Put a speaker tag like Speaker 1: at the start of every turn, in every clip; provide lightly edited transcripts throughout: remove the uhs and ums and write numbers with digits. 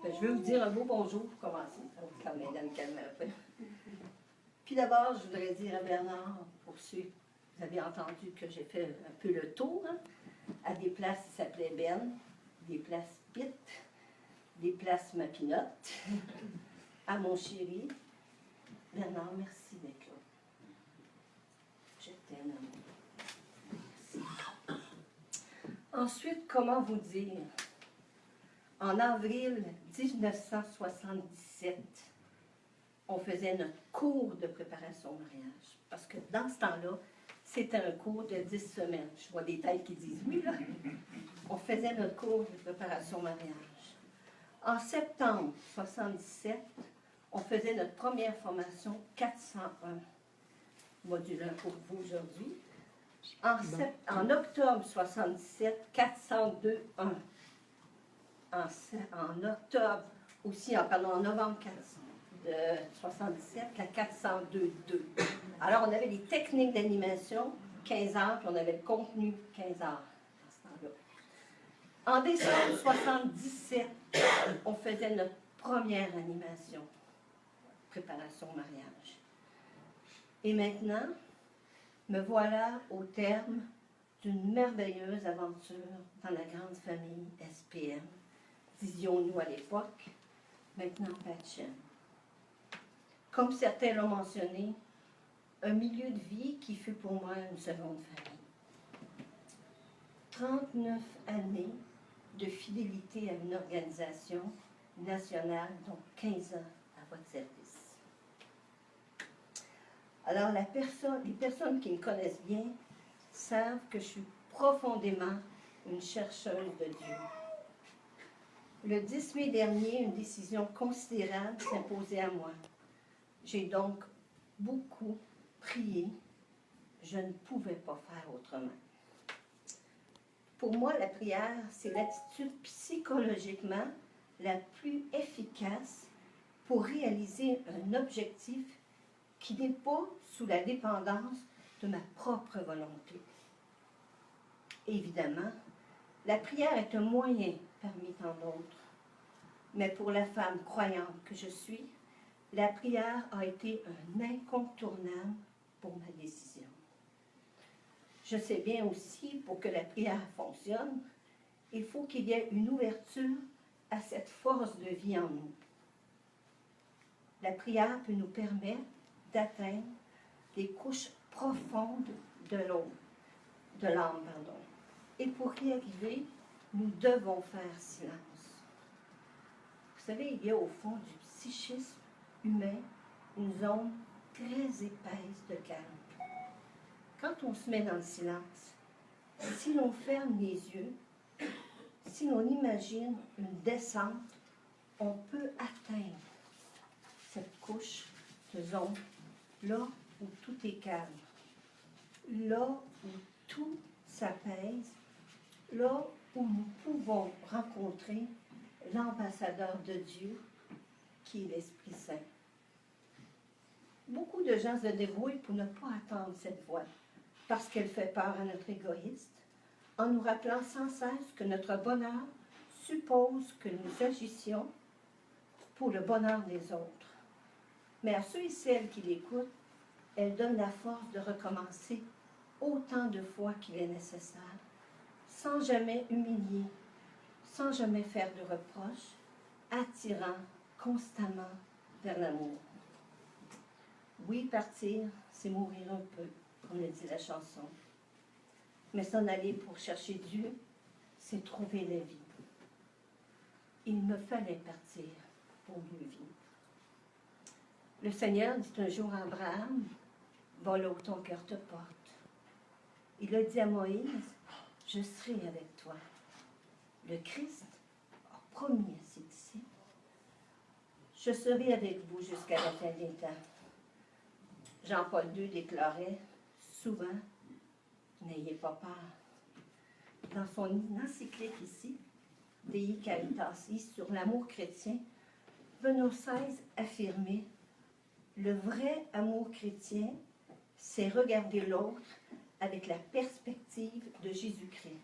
Speaker 1: Ben, je vais vous dire un beau bonjour pour commencer. Ça va quand même dans le calme un peu. Puis d'abord, je voudrais dire à Bernard, pour ceux, vous avez entendu que j'ai fait un peu le tour, hein, à des places qui s'appelaient Ben, des places Pit, des places Mapinotte, à mon chéri. Bernard, merci d'être là. Je t'aime, amour. Merci. Ensuite, comment vous dire? En avril 1977, on faisait notre cours de préparation au mariage. Parce que dans ce temps-là, c'était un cours de 10 semaines. Je vois des têtes qui disent oui, là. On faisait notre cours de préparation au mariage. En septembre 1977, on faisait notre première formation 401, module 1 pour vous aujourd'hui. En octobre 1977, 402.1. En octobre aussi, en novembre 1977, la 402.2. Alors, on avait les techniques d'animation, 15 heures, puis on avait le contenu, 15 heures, à ce temps-là. En décembre 1977, on faisait notre première animation, préparation au mariage. Et maintenant, me voilà au terme d'une merveilleuse aventure dans la grande famille SPM. Disions-nous à l'époque, maintenant Patchen. Comme certains l'ont mentionné, un milieu de vie qui fut pour moi une seconde famille. 39 années de fidélité à une organisation nationale, dont 15 ans à votre service. Alors, les personnes qui me connaissent bien savent que je suis profondément une chercheuse de Dieu. Le 10 mai dernier, une décision considérable s'imposait à moi. J'ai donc beaucoup prié. Je ne pouvais pas faire autrement. Pour moi, la prière, c'est l'attitude psychologiquement la plus efficace pour réaliser un objectif qui n'est pas sous la dépendance de ma propre volonté. Évidemment, la prière est un moyen parmi tant d'autres. Mais pour la femme croyante que je suis, la prière a été un incontournable pour ma décision. Je sais bien aussi, pour que la prière fonctionne, il faut qu'il y ait une ouverture à cette force de vie en nous. La prière peut nous permettre d'atteindre les couches profondes de l'âme. Et pour y arriver, nous devons faire silence. Vous savez, il y a au fond du psychisme humain une zone très épaisse de calme. Quand on se met dans le silence, si l'on ferme les yeux, si l'on imagine une descente, on peut atteindre cette couche de zone, là où tout est calme, là où tout s'apaise, là où nous pouvons rencontrer l'ambassadeur de Dieu, qui est l'Esprit Saint. Beaucoup de gens se débrouillent pour ne pas attendre cette voix, parce qu'elle fait peur à notre égoïste, en nous rappelant sans cesse que notre bonheur suppose que nous agissions pour le bonheur des autres. Mais à ceux et celles qui l'écoutent, elle donne la force de recommencer autant de fois qu'il est nécessaire, sans jamais humilier, sans jamais faire de reproches, attirant constamment vers l'amour. Oui, partir, c'est mourir un peu, comme le dit la chanson. Mais s'en aller pour chercher Dieu, c'est trouver la vie. Il me fallait partir pour mieux vivre. Le Seigneur dit un jour à Abraham, « Va là où ton cœur te porte. » Il a dit à Moïse, « Je serai avec toi. » Le Christ a promis à ses disciples, « Je serai avec vous jusqu'à la fin des temps. » Jean-Paul II déclarait souvent, « N'ayez pas peur. » Dans son encyclique ici, Dei Caritas, sur l'amour chrétien, Benoît XVI affirmait, « Le vrai amour chrétien, c'est regarder l'autre avec la perspective de Jésus-Christ. »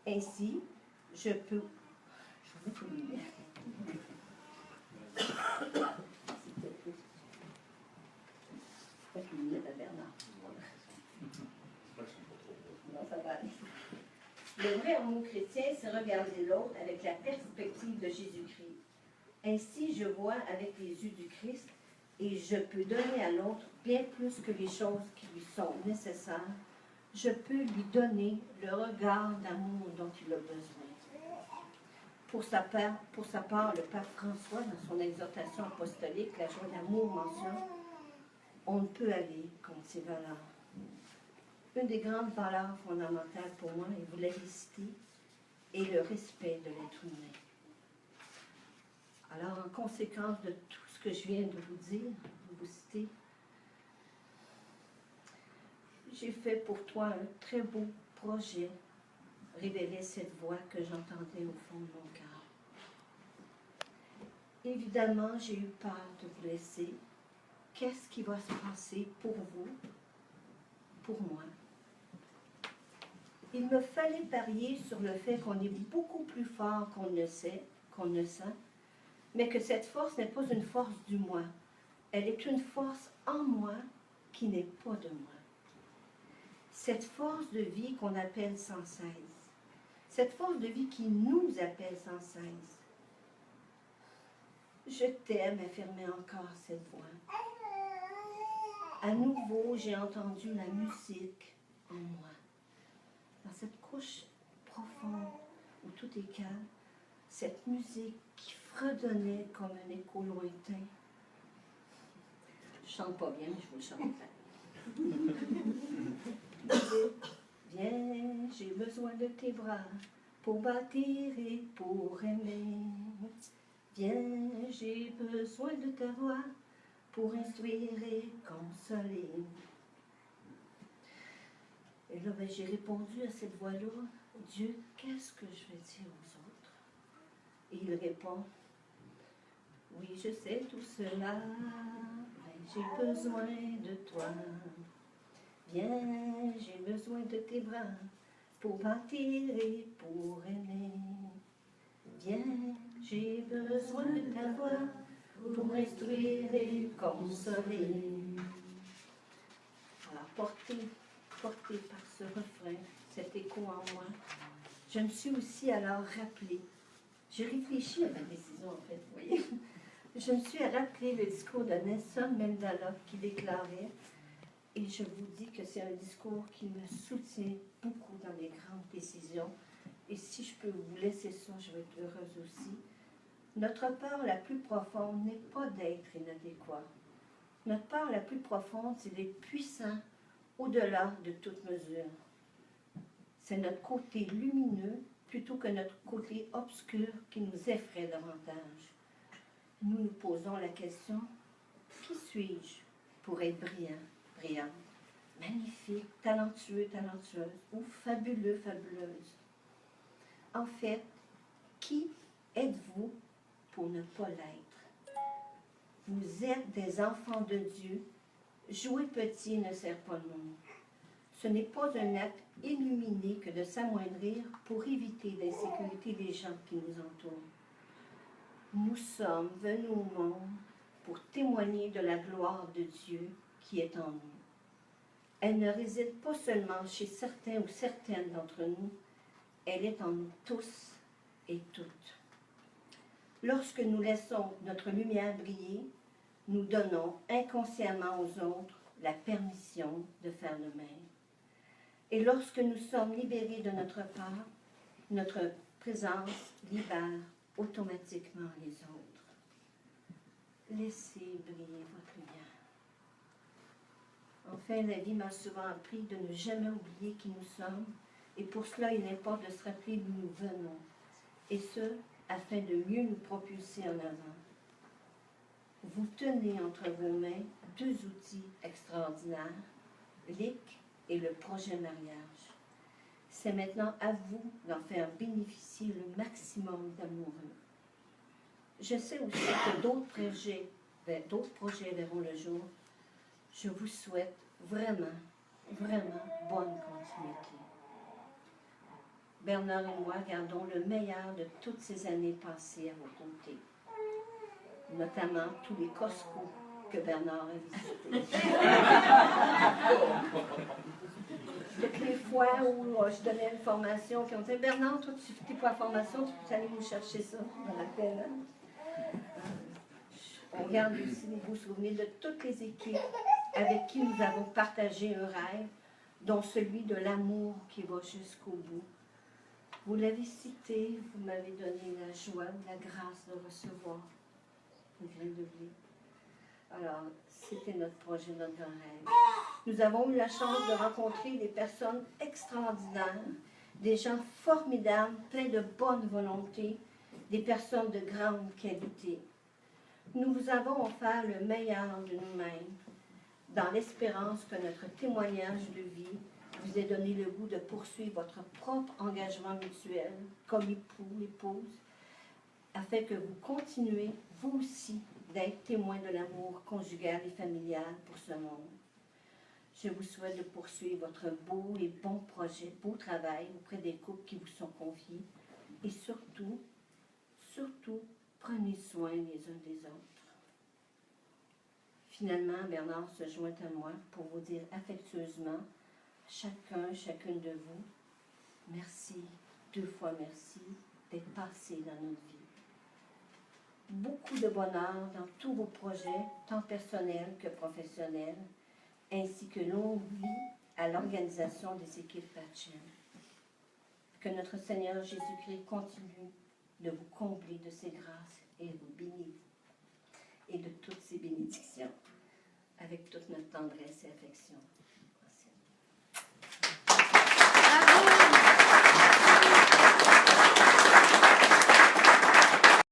Speaker 1: Ainsi, je vous Beaucoup de lumière. Pas de lumière à Bernard. Non, ça va aller. Le vrai amour chrétien, c'est regarder l'autre avec la perspective de Jésus-Christ. Ainsi, je vois avec les yeux du Christ et je peux donner à l'autre bien plus que les choses qui lui sont nécessaires. Je peux lui donner le regard d'amour dont il a besoin. Pour sa part, le pape François, dans son exhortation apostolique, la joie d'amour mentionne « On ne peut aller contre ces valeurs ». Une des grandes valeurs fondamentales pour moi, et vous l'avez cité, est le respect de l'être humain. Alors, en conséquence de tout ce que je viens de vous dire, de vous citer, j'ai fait pour toi un très beau projet, révéler cette voix que j'entendais au fond de mon cœur. Évidemment, j'ai eu peur de vous laisser. Qu'est-ce qui va se passer pour vous, pour moi? Il me fallait parier sur le fait qu'on est beaucoup plus fort qu'on ne sait, qu'on ne sent, mais que cette force n'est pas une force du moi. Elle est une force en moi qui n'est pas de moi. Cette force de vie qu'on appelle sans cesse. Cette force de vie qui nous appelle sans cesse. Je t'aime, affirmait encore cette voix. À nouveau, j'ai entendu la musique en moi. Dans cette couche profonde où tout est calme, cette musique qui fredonnait comme un écho lointain. Je chante pas bien, je vous le chante. Viens, j'ai besoin de tes bras pour bâtir et pour aimer. Viens, j'ai besoin de ta voix pour instruire et consoler. Et là, j'ai répondu à cette voix-là, Dieu, qu'est-ce que je vais dire aux autres? Et il répond, oui, je sais tout cela, mais j'ai besoin de toi. Viens, j'ai besoin de tes bras pour bâtir et pour aimer. Viens, j'ai besoin de ta voix pour instruire et consoler. Alors, porté par ce refrain, cet écho en moi, je me suis aussi alors rappelé, j'ai réfléchi à ma décision en fait, vous voyez, je me suis rappelé le discours de Nelson Mandela qui déclarait, et je vous dis que c'est un discours qui me soutient beaucoup dans les grandes décisions, et si je peux vous laisser ça, je vais être heureuse aussi. Notre peur la plus profonde n'est pas d'être inadéquat. Notre peur la plus profonde, c'est d'être puissant au-delà de toute mesure. C'est notre côté lumineux plutôt que notre côté obscur qui nous effraie davantage. Nous nous posons la question, qui suis-je pour être brillant, brillante, magnifique, talentueux, talentueuse ou fabuleux, fabuleuse? En fait, qui êtes-vous pour ne pas l'être? Vous êtes des enfants de Dieu. Jouer petit ne sert pas le monde. Ce n'est pas un acte illuminé que de s'amoindrir pour éviter l'insécurité des gens qui nous entourent. Nous sommes venus au monde pour témoigner de la gloire de Dieu qui est en nous. Elle ne réside pas seulement chez certains ou certaines d'entre nous, elle est en nous tous et toutes. Lorsque nous laissons notre lumière briller, nous donnons inconsciemment aux autres la permission de faire le même. Et lorsque nous sommes libérés de notre part, notre présence libère automatiquement les autres. Laissez briller votre lumière. Enfin, la vie m'a souvent appris de ne jamais oublier qui nous sommes, et pour cela, il importe de se rappeler d'où nous venons, et ce, afin de mieux nous propulser en avant. Vous tenez entre vos mains deux outils extraordinaires, l'IC et le projet mariage. C'est maintenant à vous d'en faire bénéficier le maximum d'amoureux. Je sais aussi que d'autres projets verront le jour. Je vous souhaite vraiment, vraiment bonne continuité. Bernard et moi gardons le meilleur de toutes ces années passées à vos côtés, notamment tous les Costco que Bernard a visités. Toutes les fois où je donnais une formation, puis on disait, Bernard, toi, tu n'es pas à formation, tu peux aller nous chercher ça dans la peine. On garde aussi les beaux souvenirs de toutes les équipes avec qui nous avons partagé un rêve, dont celui de l'amour qui va jusqu'au bout. Vous l'avez cité, vous m'avez donné la joie, la grâce de recevoir. Je viens d'oublier. Alors, c'était notre projet, notre grand rêve. Nous avons eu la chance de rencontrer des personnes extraordinaires, des gens formidables, pleins de bonne volonté, des personnes de grande qualité. Nous vous avons offert le meilleur de nous-mêmes, dans l'espérance que notre témoignage de vie vous ait donné le goût de poursuivre votre propre engagement mutuel, comme époux, épouse, afin que vous continuez, vous aussi, d'être témoin de l'amour conjugal et familial pour ce monde. Je vous souhaite de poursuivre votre beau et bon projet, beau travail auprès des couples qui vous sont confiés. Et surtout, prenez soin les uns des autres. Finalement, Bernard se joint à moi pour vous dire affectueusement, chacune de vous, merci, 2 fois merci, d'être passé dans notre vie. Beaucoup de bonheur dans tous vos projets, tant personnels que professionnels, ainsi que longue vie à l'organisation des équipes Patchen. Que notre Seigneur Jésus-Christ continue de vous combler de ses grâces et vous bénir, et de toutes ses bénédictions, avec toute notre tendresse et affection.